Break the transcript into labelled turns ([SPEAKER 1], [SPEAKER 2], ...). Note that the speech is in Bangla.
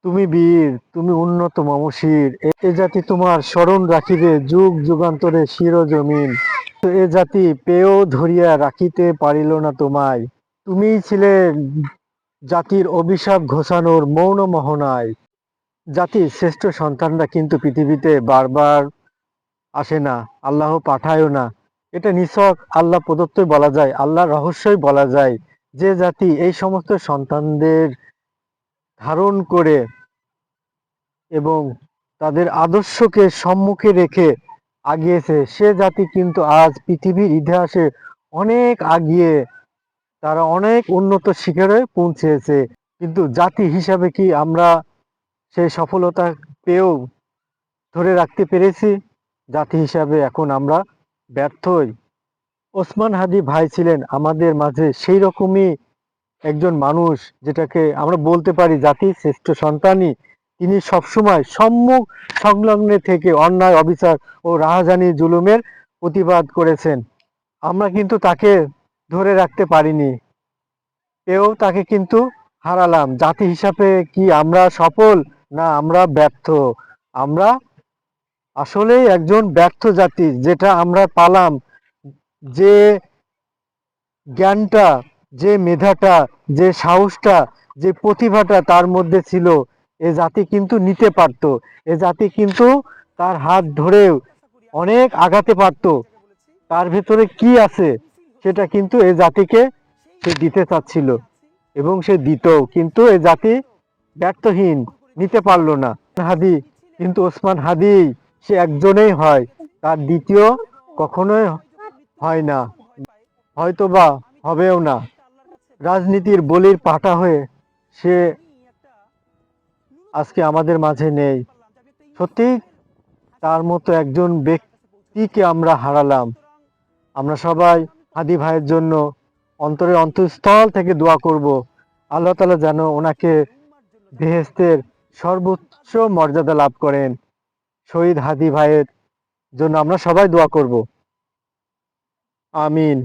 [SPEAKER 1] তুমি বীর, তুমি উন্নত মমশির, এ জাতি তোমার স্মরণ রাখিবে যুগ যুগান্তরে শির জমিন। এ জাতি পেয়েও ধরিয়া রাখিতে পারিল না তোমায়। তুমিই ছিলে জাতির অভিশাপ ঘোচানোর মৌন মোহনায়। জাতির শ্রেষ্ঠ সন্তানরা কিন্তু পৃথিবীতে বারবার আসে না, আল্লাহ পাঠায়ও না। এটা নিছক আল্লাহ প্রদত্তই বলা যায়, আল্লাহর রহস্যই বলা যায়। যে জাতি এই সমস্ত সন্তানদের ধারণ করে এবং তাদের আদর্শকে সম্মুখে রেখে আগিয়েছে, সে জাতি কিন্তু আজ পৃথিবীর ইতিহাসে অনেক আগিয়ে, তারা অনেক উন্নত শিখরে পৌঁছেছে। কিন্তু জাতি হিসাবে কি আমরা সেই সফলতা পেয়েও ধরে রাখতে পেরেছি? জাতি হিসাবে এখন আমরা ব্যর্থই। ওসমান হাদি ভাই ছিলেন আমাদের মাঝে সেই রকমই একজন মানুষ, যেটাকে আমরা বলতে পারি জাতির শ্রেষ্ঠ সন্তানই। তিনি সবসময় সম্মুখ সংলগ্নে থেকে অন্যায় অবিচার ও রাহাজানি জুলুমের প্রতিবাদ করেছেন। আমরা কিন্তু তাকে ধরে রাখতে পারিনি, এও তাকে কিন্তু হারালাম। জাতি হিসাবে কি আমরা সফল, না আমরা ব্যর্থ? আমরা আসলেই একজন ব্যর্থ জাতি। যেটা আমরা পালাম, যে জ্ঞানটা, যে মেধাটা, যে সাহসটা, যে প্রতিভাটা তার মধ্যে ছিল, এ জাতি কিন্তু নিতে পারত। এ জাতি কিন্তু তার হাত ধরেও অনেক আগাতে পারত। তার ভেতরে কি আছে সেটা কিন্তু এ জাতিকে সে দিতে চাচ্ছিল, এবং সে দিত, কিন্তু এ জাতি ব্যর্থহীন, নিতে পারলো না। হাদি কিন্তু ওসমান হাদি সে একজনেই হয়, তার দ্বিতীয় কখনোই হয় না, হয়তোবা হবেও না। রাজনীতির বলির পাঠা হয়ে সে আজকে আমাদের মাঝে নেই। সত্যি তার মতো একজন ব্যক্তিকে আমরা হারালাম। আমরা সবাই হাদি ভাইয়ের জন্য অন্তরের অন্তঃস্থল থেকে দোয়া করব, আল্লাহ তাআলা যেন ওনাকে বেহেশতের সর্বোচ্চ মর্যাদা লাভ করেন। শহীদ হাদি ভাইয়ের জন্য আমরা সবাই দোয়া করব। আমিন।